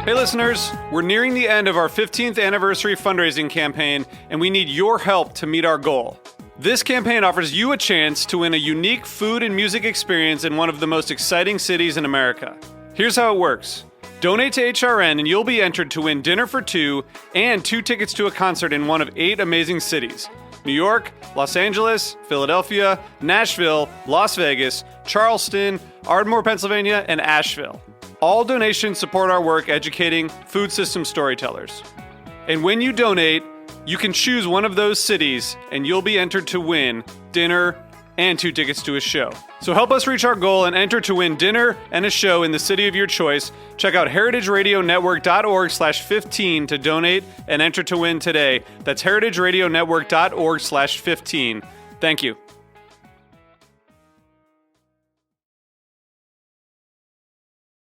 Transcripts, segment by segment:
Hey listeners, we're nearing the end of our 15th anniversary fundraising campaign, and we need your help to meet our goal. This campaign offers you a chance to win a unique food and music experience in one of the most exciting cities in America. Here's how it works. Donate to HRN and you'll be entered to win dinner for two and 2 tickets to a concert in one of 8 amazing cities: New York, Los Angeles, Philadelphia, Nashville, Las Vegas, Charleston, Ardmore, Pennsylvania, and Asheville. All donations support our work educating food system storytellers. And when you donate, you can choose one of those cities and you'll be entered to win dinner and 2 tickets to a show. So help us reach our goal and enter to win dinner and a show in the city of your choice. Check out heritageradionetwork.org/15 to donate and enter to win today. That's heritageradionetwork.org/15. Thank you.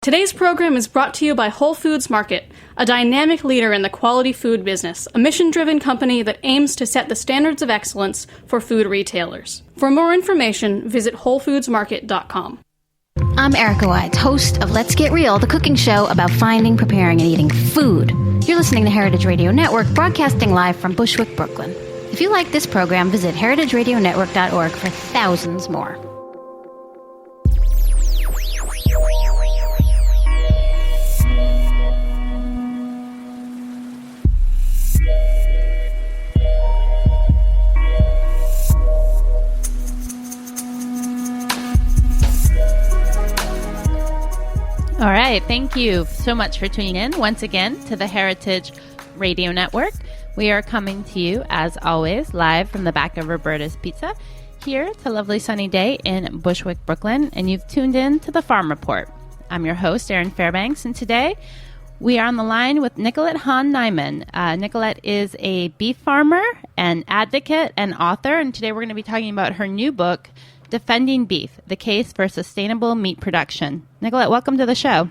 Today's program is brought to you by Whole Foods Market, a dynamic leader in the quality food business, a mission-driven company that aims to set the standards of excellence for food retailers. For more information, visit WholeFoodsMarket.com. I'm Erica Wides, host of Let's Get Real, the cooking show about finding, preparing, and eating food. You're listening to Heritage Radio Network, broadcasting live from Bushwick, Brooklyn. If you like this program, visit heritageradionetwork.org for thousands more. All right. Thank you so much for tuning in once again to the Heritage Radio Network. We are coming to you, as always, live from the back of Roberta's Pizza. Here, it's a lovely sunny day in Bushwick, Brooklyn, and you've tuned in to the Farm Report. I'm your host, Erin Fairbanks, and today we are on the line with Nicolette Hahn Niman. Nicolette is a beef farmer, an advocate, and author, and today we're going to be talking about her new book, Defending Beef, The Case for Sustainable Meat Production. Nicolette, welcome to the show.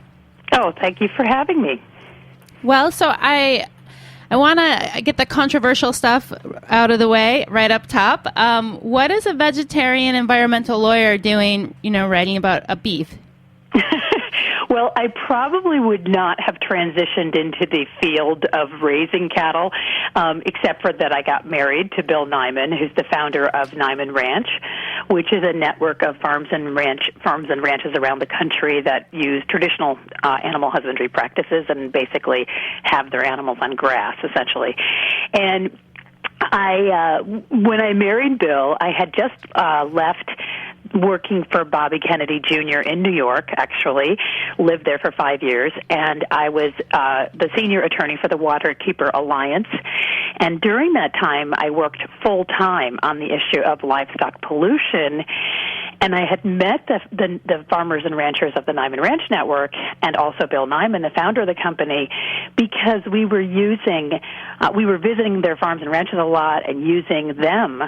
Oh, thank you for having me. Well, so I want to get the controversial stuff out of the way right up top. What is a vegetarian environmental lawyer doing, writing about a beef? Well, I probably would not have transitioned into the field of raising cattle, except for that I got married to Bill Niman, who's the founder of Niman Ranch, which is a network of farms and ranches around the country that use traditional animal husbandry practices and basically have their animals on grass, essentially. And when I married Bill, I had just left working for Bobby Kennedy Jr. in New York, actually, lived there for 5 years, and I was the senior attorney for the Waterkeeper Alliance. And during that time, I worked full-time on the issue of livestock pollution, and I had met the farmers and ranchers of the Niman Ranch Network and also Bill Niman, the founder of the company, because we were visiting their farms and ranches a lot and using them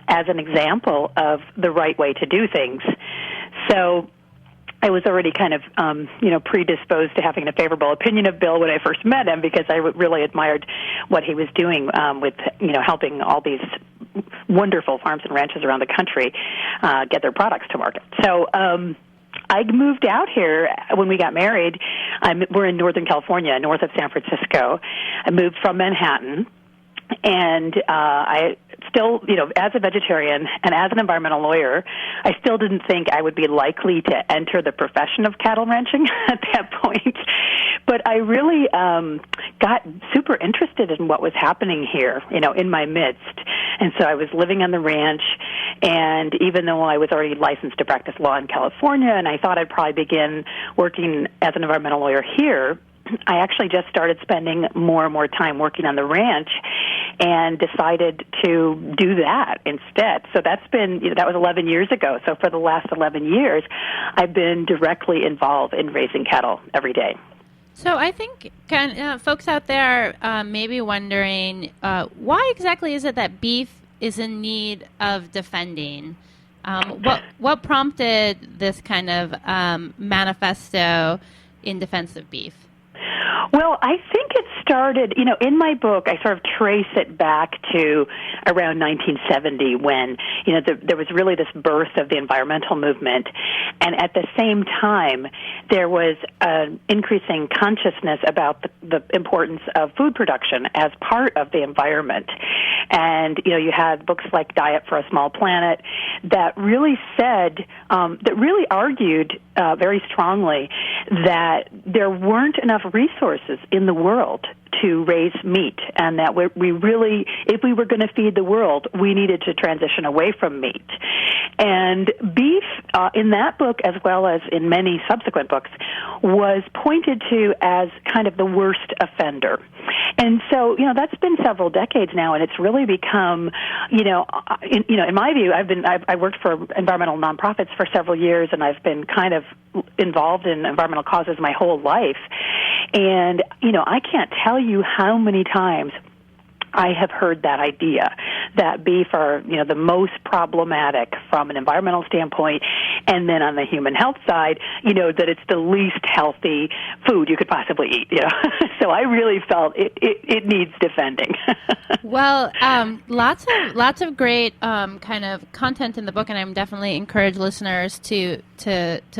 as an example of the right way to do things. So I was already kind of, predisposed to having a favorable opinion of Bill when I first met him because I really admired what he was doing with, helping all these wonderful farms and ranches around the country get their products to market. So I moved out here when we got married. We're in Northern California, north of San Francisco. I moved from Manhattan. And I still, as a vegetarian and as an environmental lawyer, I still didn't think I would be likely to enter the profession of cattle ranching at that point. But I really got super interested in what was happening here, in my midst. And so I was living on the ranch, and even though I was already licensed to practice law in California, and I thought I'd probably begin working as an environmental lawyer here, I actually just started spending more and more time working on the ranch and decided to do that instead. So that was 11 years ago. So for the last 11 years, I've been directly involved in raising cattle every day. So I think folks out there may be wondering, why exactly is it that beef is in need of defending? What prompted this kind of manifesto in defense of beef? Well, I think it started, in my book, I sort of trace it back to around 1970 when, there was really this birth of the environmental movement. And at the same time, there was an increasing consciousness about the importance of food production as part of the environment. And, you had books like Diet for a Small Planet that really said, that really argued very strongly that there weren't enough resources in the world to raise meat, and that we really, if we were going to feed the world, we needed to transition away from meat. And beef, in that book, as well as in many subsequent books, was pointed to as kind of the worst offender. And so, that's been several decades now, and it's really become, in my view, I worked for environmental nonprofits for several years, and I've been kind of involved in environmental causes my whole life. And, I can't tell you how many times I have heard that idea that beef are, the most problematic from an environmental standpoint, and then on the human health side, that it's the least healthy food you could possibly eat. So I really felt it needs defending. Well, lots of great kind of content in the book, and I'm definitely encourage listeners to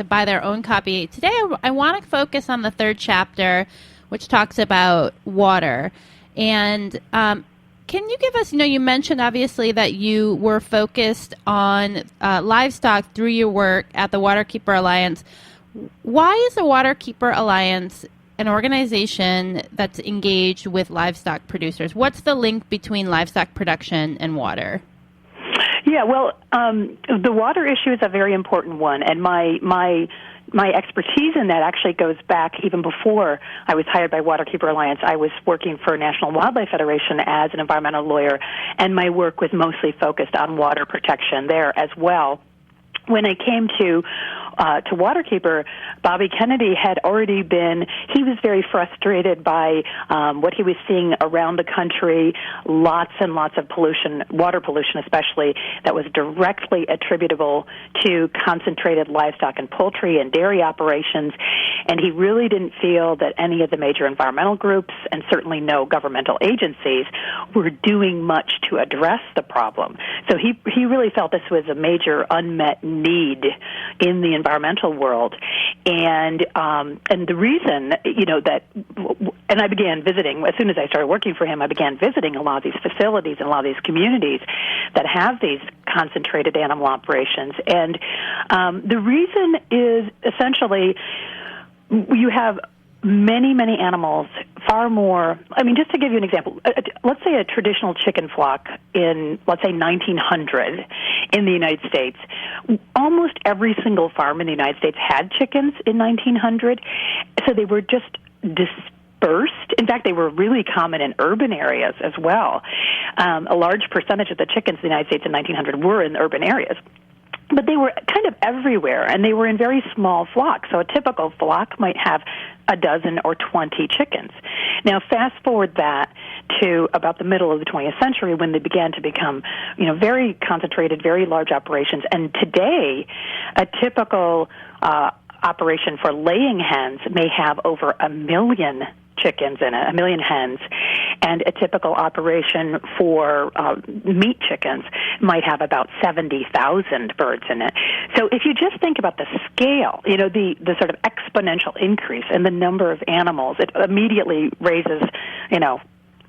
buy their own copy. Today, I want to focus on the third chapter, which talks about water. And can you give us, you mentioned obviously that you were focused on livestock through your work at the Waterkeeper Alliance. Why is the Waterkeeper Alliance an organization that's engaged with livestock producers? What's the link between livestock production and water? Yeah, well, the water issue is a very important one, and my expertise in that actually goes back even before I was hired by Waterkeeper Alliance. I was working for National Wildlife Federation as an environmental lawyer, and my work was mostly focused on water protection there as well. When I came to Waterkeeper, Bobby Kennedy had already he was very frustrated by what he was seeing around the country, lots and lots of pollution, water pollution especially, that was directly attributable to concentrated livestock and poultry and dairy operations, and he really didn't feel that any of the major environmental groups, and certainly no governmental agencies, were doing much to address the problem. So he really felt this was a major unmet need in the environmental world, and the reason, that, and I began visiting as soon as I started working for him. I began visiting a lot of these facilities and a lot of these communities that have these concentrated animal operations, and the reason is essentially you have many, many animals, far more. I mean, just to give you an example, let's say a traditional chicken flock in, let's say, 1900 in the United States. Almost every single farm in the United States had chickens in 1900, so they were just dispersed. In fact, they were really common in urban areas as well. A large percentage of the chickens in the United States in 1900 were in urban areas. But they were kind of everywhere, and they were in very small flocks. So a typical flock might have a dozen or 20 chickens. Now, fast forward that to about the middle of the 20th century when they began to become, very concentrated, very large operations. And today, a typical operation for laying hens may have over 1 million chickens in it, 1 million hens, and a typical operation for meat chickens might have about 70,000 birds in it. So if you just think about the scale, the sort of exponential increase in the number of animals, it immediately raises,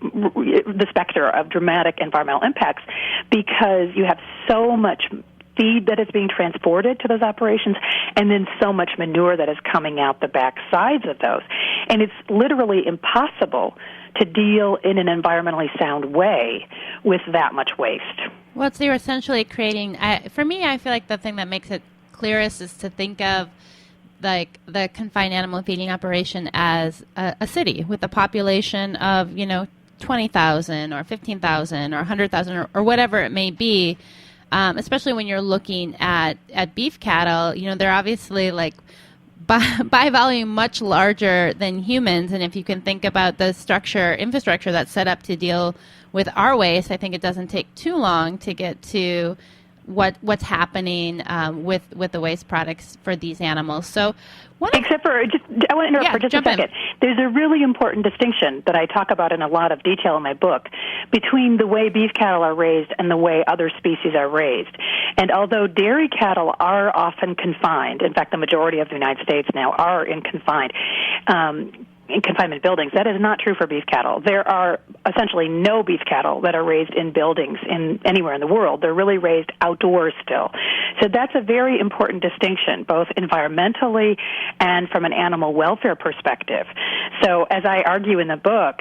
the specter of dramatic environmental impacts, because you have so much feed that is being transported to those operations, and then so much manure that is coming out the back sides of those. And it's literally impossible to deal in an environmentally sound way with that much waste. Well, so you're essentially creating, for me, I feel like the thing that makes it clearest is to think of like the confined animal feeding operation as a city with a population of, 20,000 or 15,000 or 100,000 or whatever it may be. Especially when you're looking at beef cattle, they're obviously like by volume much larger than humans. And if you can think about the infrastructure that's set up to deal with our waste, I think it doesn't take too long to get to what's happening with the waste products for these animals. So Except for, I want to interrupt for just a second. There's a really important distinction that I talk about in a lot of detail in my book between the way beef cattle are raised and the way other species are raised. And although dairy cattle are often confined, in fact, the majority of the United States now are in confinement buildings. That is not true for beef cattle. There are essentially no beef cattle that are raised in buildings anywhere in the world. They're really raised outdoors still. So that's a very important distinction, both environmentally and from an animal welfare perspective. So as I argue in the book,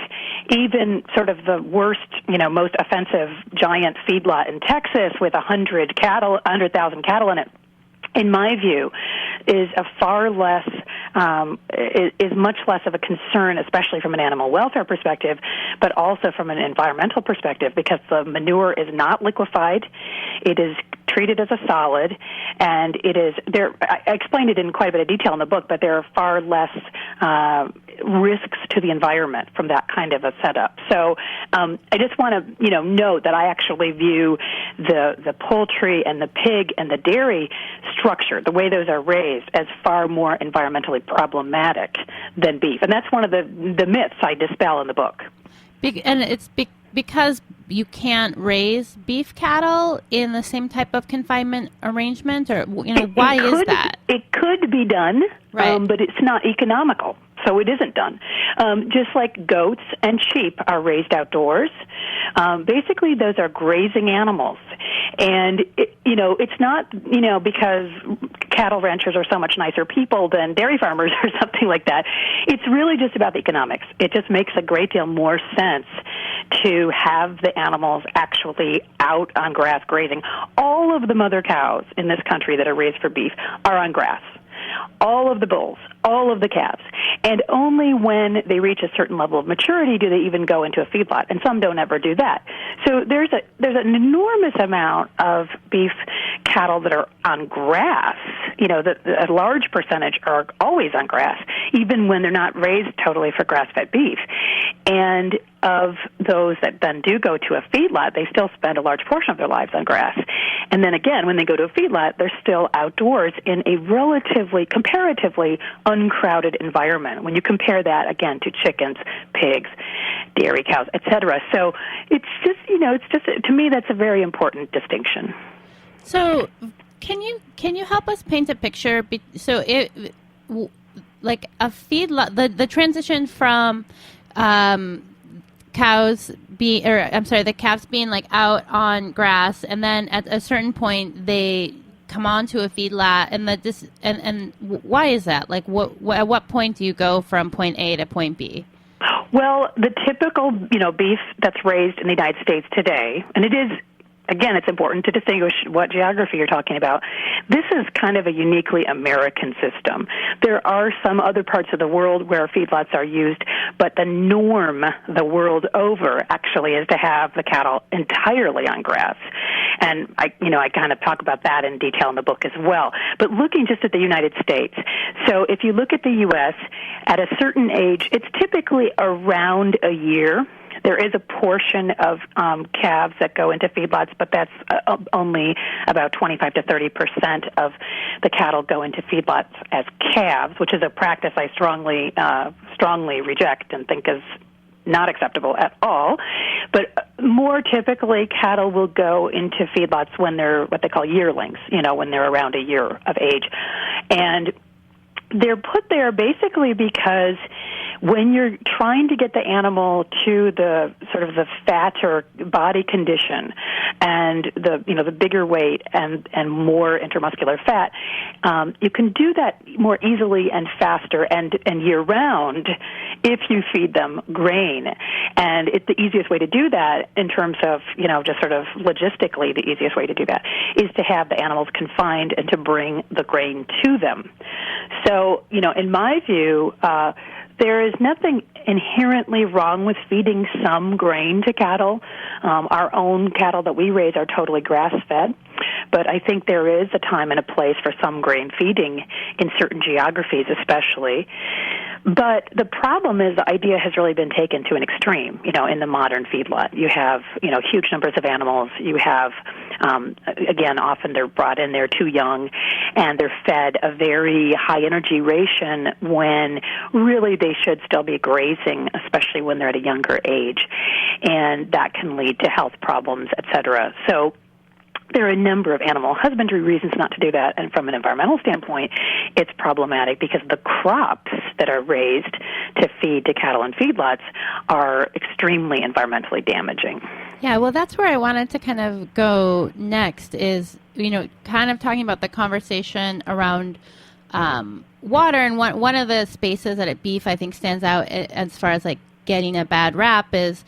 even sort of the worst, most offensive giant feedlot in Texas with 100,000 cattle in it, in my view, is a far less, is much less of a concern, especially from an animal welfare perspective, but also from an environmental perspective, because the manure is not liquefied. It is treated as a solid, and it is there. I explained it in quite a bit of detail in the book, but there are far less risks to the environment from that kind of a setup. So I just want to, note that I actually view the poultry and the pig and the dairy structure, the way those are raised, as far more environmentally problematic than beef. And that's one of the myths I dispel in the book. And it's because you can't raise beef cattle in the same type of confinement arrangement, or why is that? It could be done, right. But it's not economical, so it isn't done. Just like goats and sheep are raised outdoors, basically those are grazing animals, and it's not because cattle ranchers are so much nicer people than dairy farmers or something like that. It's really just about the economics. It just makes a great deal more sense to have the animals actually out on grass grazing. All of the mother cows in this country that are raised for beef are on grass. All of the bulls, all of the calves. And only when they reach a certain level of maturity do they even go into a feedlot, and some don't ever do that. So there's an enormous amount of beef cattle that are on grass. A large percentage are always on grass, even when they're not raised totally for grass-fed beef. And of those that then do go to a feedlot, they still spend a large portion of their lives on grass. And then again, when they go to a feedlot, they're still outdoors in a comparatively uncrowded environment. When you compare that, again, to chickens, pigs, dairy cows, etc. So it's just, to me, that's a very important distinction. So can you help us paint a picture? So like a feedlot, the transition from the calves being like out on grass, and then at a certain point they come onto a feedlot, and why is that? Like, at what point do you go from point A to point B? Well, the typical beef that's raised in the United States today, and it is. Again, it's important to distinguish what geography you're talking about. This is kind of a uniquely American system. There are some other parts of the world where feedlots are used, but the norm the world over actually is to have the cattle entirely on grass. And I kind of talk about that in detail in the book as well. But looking just at the United States, so if you look at the U.S., at a certain age, it's typically around a year. There is a portion of calves that go into feedlots, but that's only about 25 to 30% of the cattle go into feedlots as calves, which is a practice I strongly reject and think is not acceptable at all. But more typically, cattle will go into feedlots when they're what they call yearlings, when they're around a year of age. And they're put there basically because when you're trying to get the animal to the sort of the fatter body condition and the bigger weight and more intermuscular fat, you can do that more easily and faster and year round if you feed them grain. And it's the easiest way to do that in terms of just sort of logistically, the easiest way to do that is to have the animals confined and to bring the grain to them. So in my view, there is nothing inherently wrong with feeding some grain to cattle. Our own cattle that we raise are totally grass-fed, but I think there is a time and a place for some grain feeding in certain geographies especially. But the problem is the idea has really been taken to an extreme, in the modern feedlot. You have, huge numbers of animals. You have, again, often they're brought in, they're too young, and they're fed a very high-energy ration when really they should still be grazing, especially when they're at a younger age. And that can lead to health problems, et cetera. So there are a number of animal husbandry reasons not to do that, and from an environmental standpoint, it's problematic because the crops that are raised to feed to cattle and feedlots are extremely environmentally damaging. Yeah, well, that's where I wanted to kind of go next is, kind of talking about the conversation around water, and one of the spaces that at beef I think stands out as far as like getting a bad rap is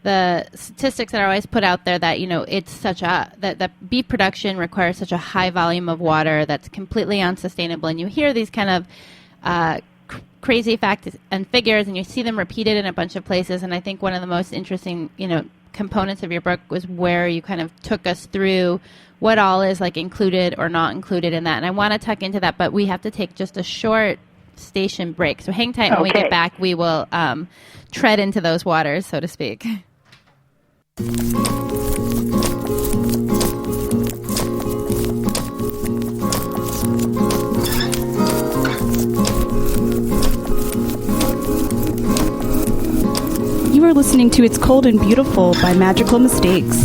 the statistics that are always put out there that, it's that beef production requires such a high volume of water that's completely unsustainable. And you hear these kind of crazy facts and figures, and you see them repeated in a bunch of places. And I think one of the most interesting, components of your book was where you kind of took us through what all is like included or not included in that. And I want to tuck into that, but we have to take just a short station break. So hang tight. When we get back, we will tread into those waters, so to speak. You are listening to It's Cold and Beautiful by Magical Mistakes.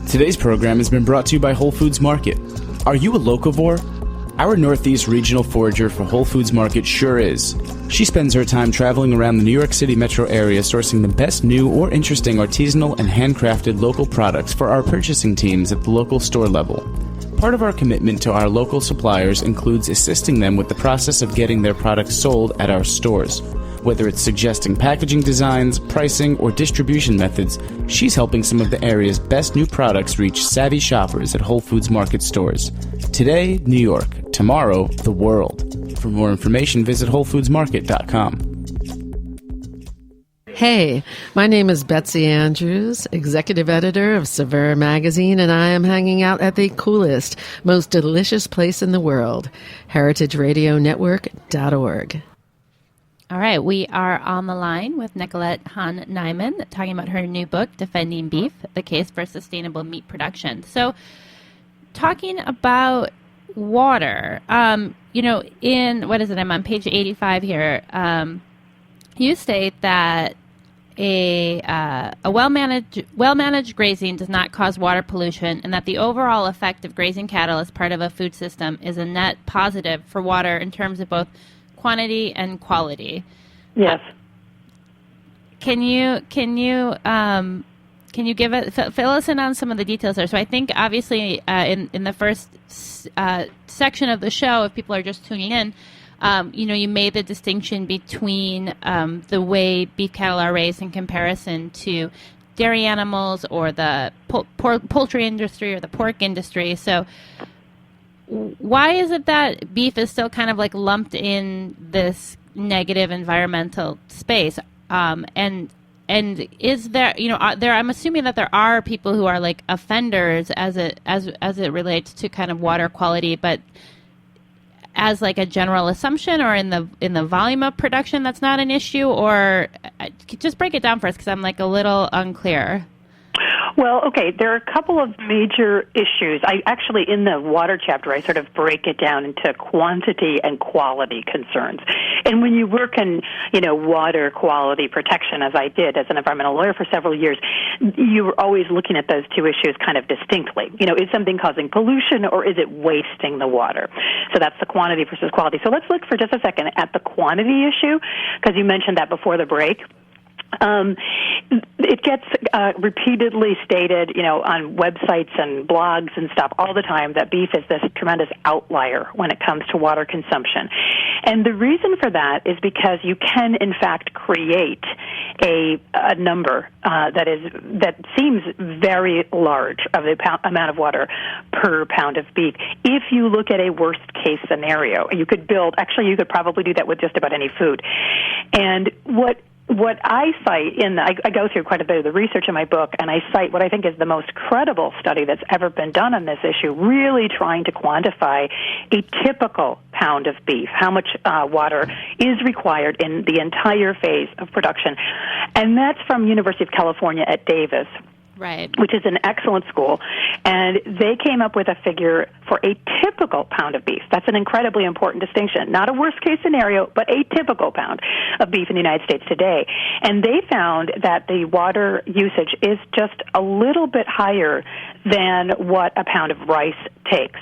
Today's program has been brought to you by Whole Foods Market. Are you a locavore? Our Northeast regional forager for Whole Foods Market sure is. She spends her time traveling around the New York City metro area sourcing the best new or interesting artisanal and handcrafted local products for our purchasing teams at the local store level. Part of our commitment to our local suppliers includes assisting them with the process of getting their products sold at our stores. Whether it's suggesting packaging designs, pricing, or distribution methods, she's helping some of the area's best new products reach savvy shoppers at Whole Foods Market stores. Today, New York. Tomorrow, the world. For more information, visit WholeFoodsMarket.com. Hey, my name is Betsy Andrews, executive editor of Saveur magazine, and I am hanging out at the coolest, most delicious place in the world, heritageradionetwork.org. All right, we are on the line with Nicolette Hahn Niman talking about her new book, Defending Beef, The Case for Sustainable Meat Production. So talking about water, in, what is it, I'm on page 85 here, you state that a well-managed grazing does not cause water pollution, and that the overall effect of grazing cattle as part of a food system is a net positive for water in terms of both quantity and quality. Yes. Can you give fill us in on some of the details there? So I think obviously in the first section of the show, if people are just tuning in, you made the distinction between the way beef cattle are raised in comparison to dairy animals or the poultry industry or the pork industry. So why is it that beef is still kind of like lumped in this negative environmental space? And is there, I'm assuming that there are people who are like offenders as it relates to kind of water quality, but as like a general assumption or in the volume of production, that's not an issue, or just break it down for us because I'm like a little unclear. Well, okay, there are a couple of major issues. I actually, in the water chapter, I sort of break it down into quantity and quality concerns. And when you work in, water quality protection, as I did as an environmental lawyer for several years, you were always looking at those two issues kind of distinctly. Is something causing pollution or is it wasting the water? So that's the quantity versus quality. So let's look for just a second at the quantity issue, because you mentioned that before the break. It gets repeatedly stated, on websites and blogs and stuff all the time that beef is this tremendous outlier when it comes to water consumption. And the reason for that is because you can, in fact, create a number that seems very large of the amount of water per pound of beef. If you look at a worst-case scenario, you could probably do that with just about any food. And what I cite I go through quite a bit of the research in my book, and I cite what I think is the most credible study that's ever been done on this issue, really trying to quantify a typical pound of beef, how much water is required in the entire phase of production. And that's from University of California at Davis. Right. Which is an excellent school, and they came up with a figure for a typical pound of beef. That's an incredibly important distinction. Not a worst-case scenario, but a typical pound of beef in the United States today. And they found that the water usage is just a little bit higher than what a pound of rice takes.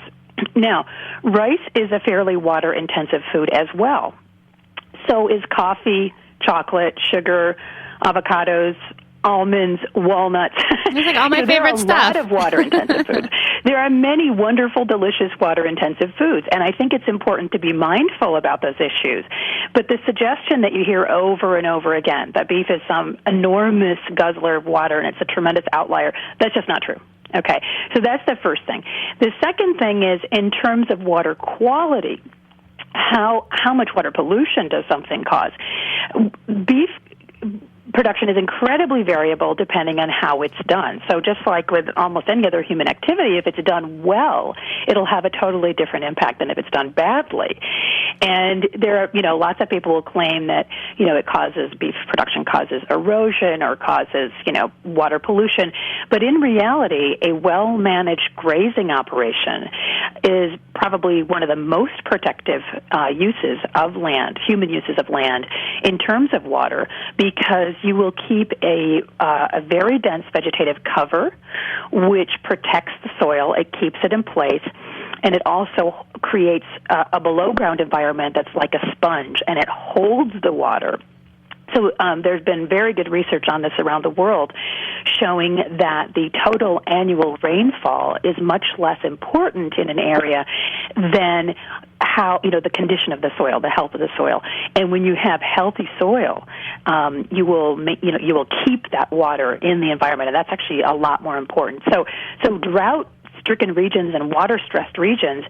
Now, rice is a fairly water-intensive food as well. So is coffee, chocolate, sugar, avocados, almonds, walnuts. It's like all my favorite stuff. There are a lot of water-intensive foods. There are many wonderful, delicious water-intensive foods, and I think it's important to be mindful about those issues. But the suggestion that you hear over and over again, that beef is some enormous guzzler of water and it's a tremendous outlier, that's just not true. Okay, so that's the first thing. The second thing is, in terms of water quality, how much water pollution does something cause? Beef production is incredibly variable depending on how it's done. So just like with almost any other human activity, if it's done well, it'll have a totally different impact than if it's done badly. And there are, lots of people will claim that, beef production causes erosion or causes, water pollution. But in reality, a well-managed grazing operation is probably one of the most protective uses of land, human uses of land, in terms of water, because you will keep a very dense vegetative cover, which protects the soil. It keeps it in place, and it also creates a below-ground environment that's like a sponge, and it holds the water. So there's been very good research on this around the world showing that the total annual rainfall is much less important in an area than how, the condition of the soil, the health of the soil. And when you have healthy soil, you will keep that water in the environment, and that's actually a lot more important. So drought-stricken regions and water-stressed regions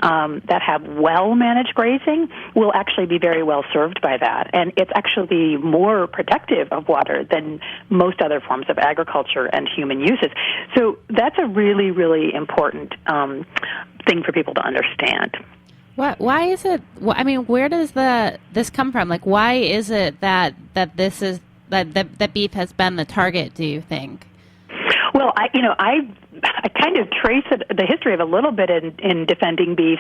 that have well-managed grazing will actually be very well served by that. And it's actually more protective of water than most other forms of agriculture and human uses. So that's a really, really important thing for people to understand. Why is it? I mean, where does this come from? Like, why is it that beef has been the target, do you think? Well, I kind of trace the history of a little bit in defending beef,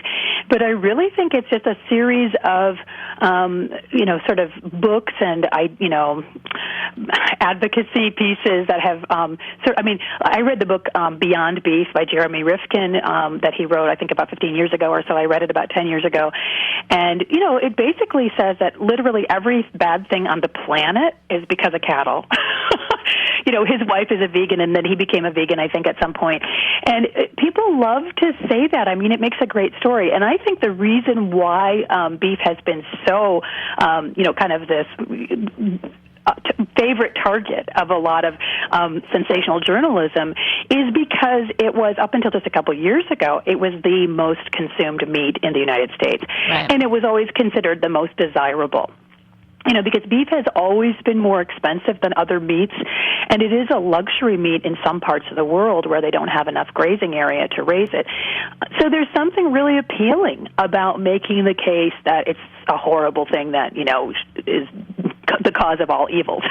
but I really think it's just a series of, sort of books and, advocacy pieces that have, I read the book Beyond Beef by Jeremy Rifkin that he wrote, I think, about 15 years ago or so. I read it about 10 years ago. And, it basically says that literally every bad thing on the planet is because of cattle. His wife is a vegan, and then he became a vegan, I think, at some point. And people love to say that. I mean, it makes a great story. And I think the reason why beef has been so, kind of this favorite target of a lot of sensational journalism is because it was, up until just a couple years ago, it was the most consumed meat in the United States. Right. And it was always considered the most desirable. Because beef has always been more expensive than other meats, and it is a luxury meat in some parts of the world where they don't have enough grazing area to raise it. So there's something really appealing about making the case that it's a horrible thing that, is the cause of all evils.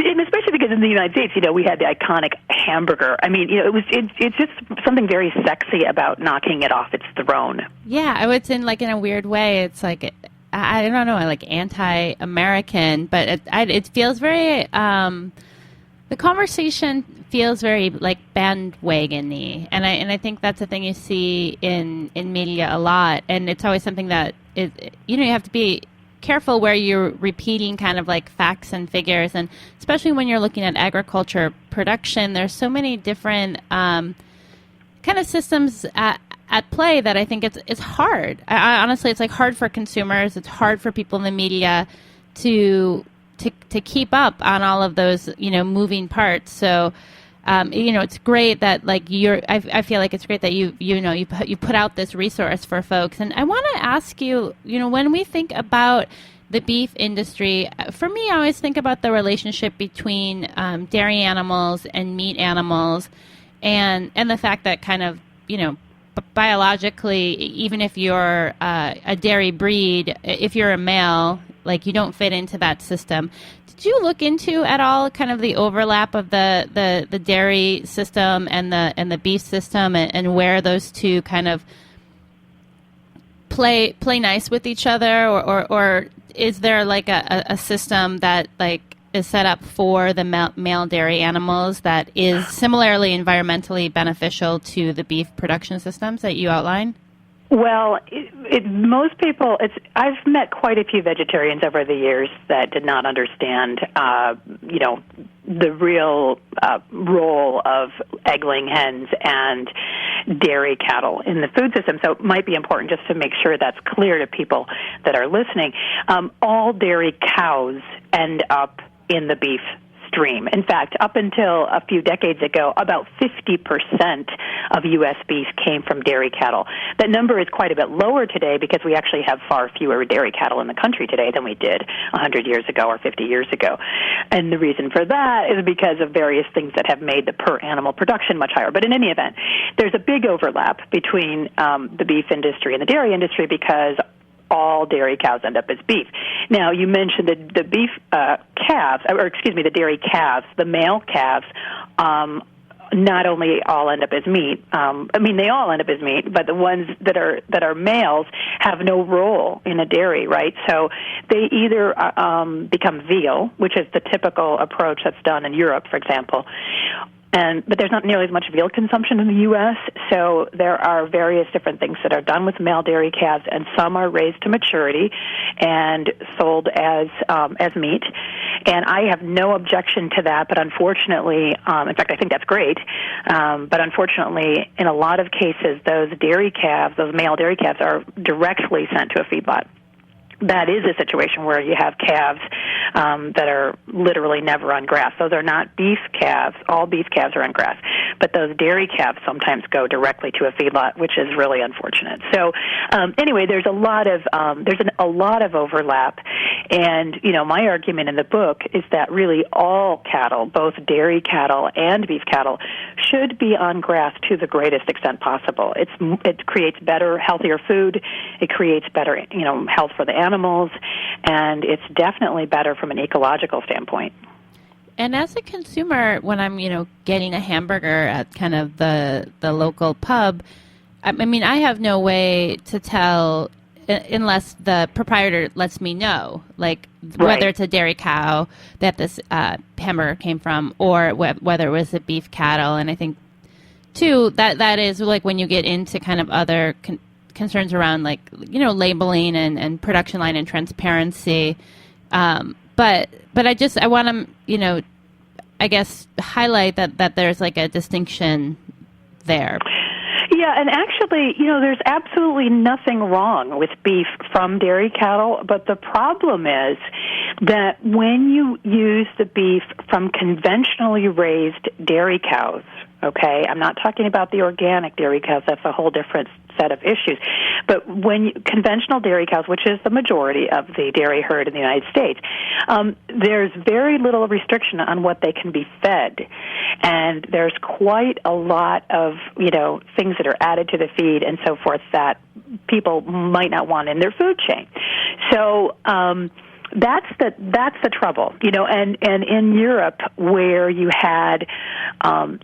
And especially because in the United States, we had the iconic hamburger. I mean, it's just something very sexy about knocking it off its throne. Yeah, it's in a weird way. It's like, I don't know, like anti-American, but it feels very. The conversation feels very like bandwagon-y, and I think that's a thing you see in media a lot, and it's always something that is, you have to be careful where you're repeating kind of like facts and figures, and especially when you're looking at agriculture production, there's so many different kind of systems at play that I think it's hard. Honestly, it's like hard for consumers. It's hard for people in the media to keep up on all of those, moving parts. So, it's great that I feel like it's great that you put out this resource for folks. And I want to ask you, when we think about the beef industry, for me, I always think about the relationship between dairy animals and meat animals, and the fact that kind of, biologically, even if you're a dairy breed, if you're a male, you don't fit into that system. Did you look into at all kind of the overlap of the dairy system and the beef system, and where those two kind of play nice with each other, or is there a system that is set up for the male dairy animals that is similarly environmentally beneficial to the beef production systems that you outline? Well, most people, I've met quite a few vegetarians over the years that did not understand, the real role of egg-laying hens and dairy cattle in the food system. So it might be important just to make sure that's clear to people that are listening. All dairy cows end up in the beef stream. In fact, up until a few decades ago, about 50% of U.S. beef came from dairy cattle. That number is quite a bit lower today because we actually have far fewer dairy cattle in the country today than we did 100 years ago or 50 years ago. And the reason for that is because of various things that have made the per-animal production much higher. But in any event, there's a big overlap between the beef industry and the dairy industry because all dairy cows end up as beef. Now, you mentioned the beef calves, the dairy calves, the male calves, not only all end up as meat. They all end up as meat, but the ones that are males have no role in a dairy, right? So they either become veal, which is the typical approach that's done in Europe, for example. But there's not nearly as much veal consumption in the U.S., so there are various different things that are done with male dairy calves, and some are raised to maturity and sold as meat. And I have no objection to that, but unfortunately, in fact, I think that's great. But unfortunately, in a lot of cases, those male dairy calves, are directly sent to a feedlot. That is a situation where you have calves that are literally never on grass. Those are not beef calves. All beef calves are on grass. But those dairy calves sometimes go directly to a feedlot, which is really unfortunate. So anyway, there's a lot of overlap. And, my argument in the book is that really all cattle, both dairy cattle and beef cattle, should be on grass to the greatest extent possible. It creates better, healthier food. It creates better, health for the animals, and it's definitely better from an ecological standpoint. And as a consumer, when I'm, getting a hamburger at kind of the local pub, I have no way to tell unless the proprietor lets me know, whether it's a dairy cow that this hamburger came from or whether it was a beef cattle. And I think, too, that is when you get into kind of other concerns around labeling and production line and transparency. But I want to, I guess, highlight that there's a distinction there. Yeah, and actually, there's absolutely nothing wrong with beef from dairy cattle, but the problem is that when you use the beef from conventionally raised dairy cows, okay, I'm not talking about the organic dairy cows, that's a whole different set of issues, but conventional dairy cows, which is the majority of the dairy herd in the United States, there's very little restriction on what they can be fed, and there's quite a lot of things that are added to the feed and so forth that people might not want in their food chain. So That's the trouble, and in Europe, where you had an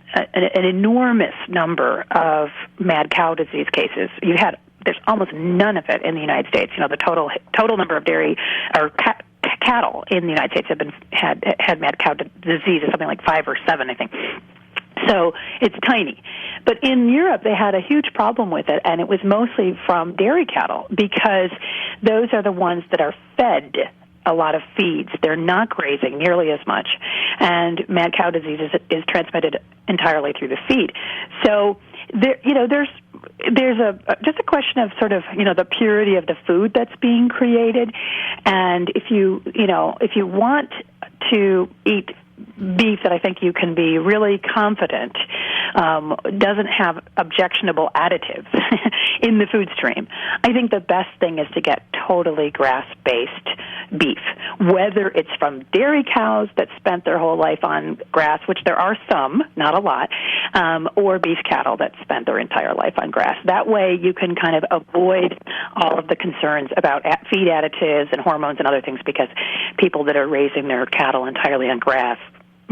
enormous number of mad cow disease cases, there's almost none of it in the United States. The total number of dairy or cattle in the United States had mad cow disease is something like 5 or 7, I think. So it's tiny. But in Europe, they had a huge problem with it, and it was mostly from dairy cattle because those are the ones that are fed a lot of feeds. They're not grazing nearly as much, and mad cow disease is transmitted entirely through the feed. So there's just a question of sort of the purity of the food that's being created, and if you want to eat beef that I think you can be really confident doesn't have objectionable additives in the food stream, I think the best thing is to get totally grass-based beef, whether it's from dairy cows that spent their whole life on grass, which there are some, not a lot, or beef cattle that spent their entire life on grass. That way you can kind of avoid all of the concerns about feed additives and hormones and other things, because people that are raising their cattle entirely on grass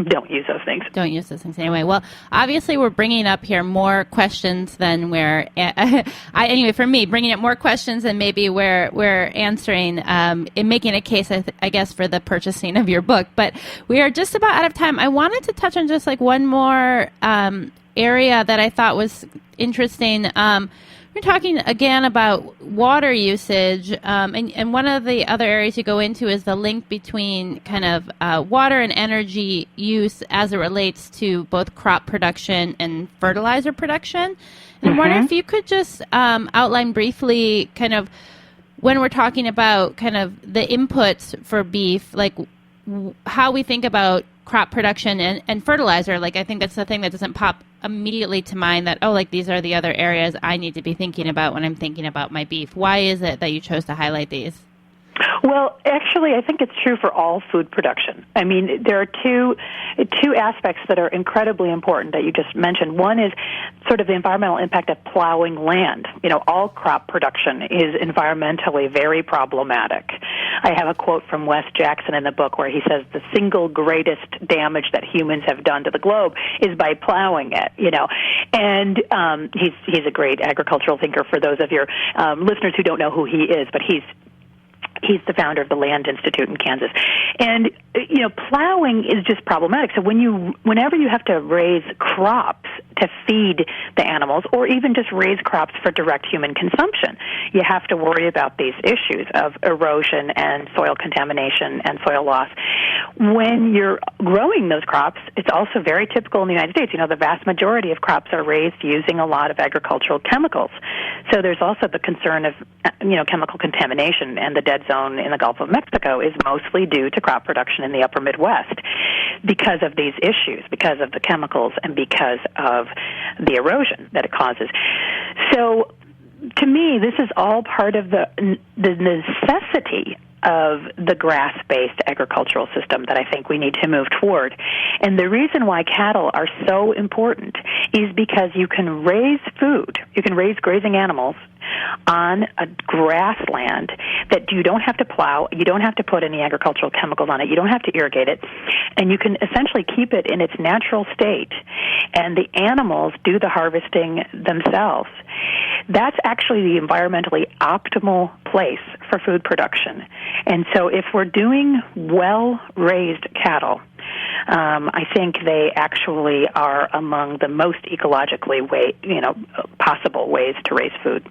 don't use those things. Don't use those things anyway. Well, obviously we're bringing up here more questions than anyway, for me, bringing up more questions than maybe we're answering in making a case, I guess, for the purchasing of your book. But we are just about out of time. I wanted to touch on just like one more area that I thought was interesting. We're talking again about water usage, and one of the other areas you go into is the link between kind of water and energy use as it relates to both crop production and fertilizer production. And I'm wondering if you could just outline briefly kind of when we're talking about kind of the inputs for beef, like how we think about crop production and fertilizer. Like, I think that's the thing that doesn't pop immediately to mind, that, these are the other areas I need to be thinking about when I'm thinking about my beef. Why is it that you chose to highlight these? Well, actually, I think it's true for all food production. I mean, there are two aspects that are incredibly important that you just mentioned. One is sort of the environmental impact of plowing land. All crop production is environmentally very problematic. I have a quote from Wes Jackson in the book where he says the single greatest damage that humans have done to the globe is by plowing it, And he's a great agricultural thinker for those of your listeners who don't know who he is, but he's the founder of the Land Institute in Kansas. And, plowing is just problematic. So whenever you have to raise crops to feed the animals, or even just raise crops for direct human consumption, you have to worry about these issues of erosion and soil contamination and soil loss. When you're growing those crops, it's also very typical in the United States. The vast majority of crops are raised using a lot of agricultural chemicals. So there's also the concern of, chemical contamination, and the dead zone in the Gulf of Mexico is mostly due to crop production in the upper Midwest because of these issues, because of the chemicals and because of the erosion that it causes. So to me, this is all part of the necessity of the grass-based agricultural system that I think we need to move toward. And the reason why cattle are so important is because you can raise food, you can raise grazing animals on a grassland that you don't have to plow, you don't have to put any agricultural chemicals on it, you don't have to irrigate it, and you can essentially keep it in its natural state, and the animals do the harvesting themselves. That's actually the environmentally optimal place for food production. And so if we're doing well-raised cattle, I think they actually are among the most ecologically possible ways to raise food.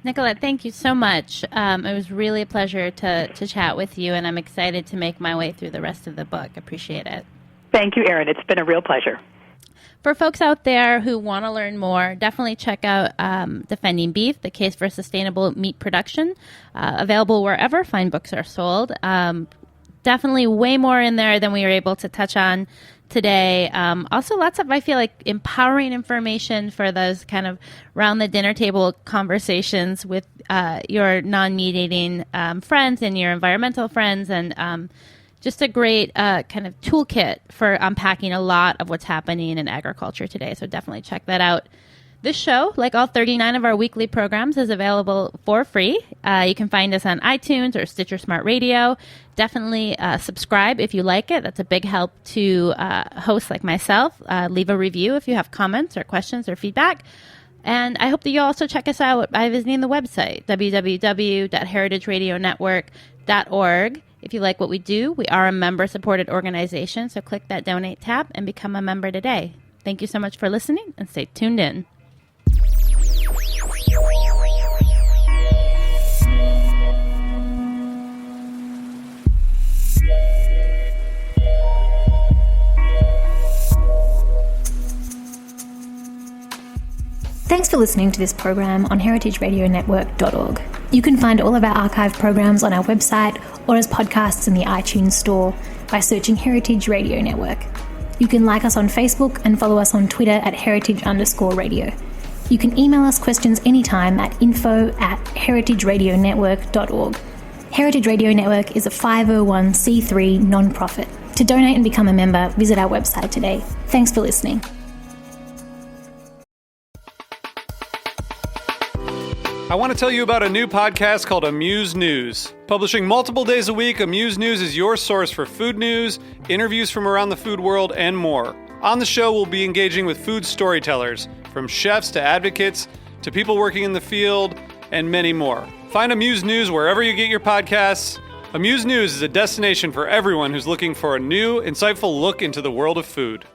Nicolette, thank you so much. It was really a pleasure to chat with you, and I'm excited to make my way through the rest of the book. Appreciate it. Thank you, Erin. It's been a real pleasure. For folks out there who want to learn more, definitely check out Defending Beef, The Case for Sustainable Meat Production, available wherever fine books are sold. Definitely way more in there than we were able to touch on today. Also, lots of, I feel like, empowering information for those kind of round the dinner table conversations with your non-meat eating friends and your environmental friends, and just a great kind of toolkit for unpacking a lot of what's happening in agriculture today. So definitely check that out. This show, like all 39 of our weekly programs, is available for free. You can find us on iTunes or Stitcher Smart Radio. Definitely subscribe if you like it. That's a big help to hosts like myself. Leave a review if you have comments or questions or feedback. And I hope that you also check us out by visiting the website, www.heritageradionetwork.org. If you like what we do, we are a member-supported organization, so click that donate tab and become a member today. Thank you so much for listening, and stay tuned in. Thanks for listening to this program on heritageradionetwork.org. You can find all of our archive programs on our website or as podcasts in the iTunes store by searching Heritage Radio Network. You can like us on Facebook and follow us on Twitter at heritage_radio. You can email us questions anytime at info@heritageradionetwork.org. Heritage Radio Network is a 501c3 non-profit. To donate and become a member, visit our website today. Thanks for listening. I want to tell you about a new podcast called Amuse News. Publishing multiple days a week, Amuse News is your source for food news, interviews from around the food world, and more. On the show, we'll be engaging with food storytellers, from chefs to advocates to people working in the field, and many more. Find Amuse News wherever you get your podcasts. Amuse News is a destination for everyone who's looking for a new, insightful look into the world of food.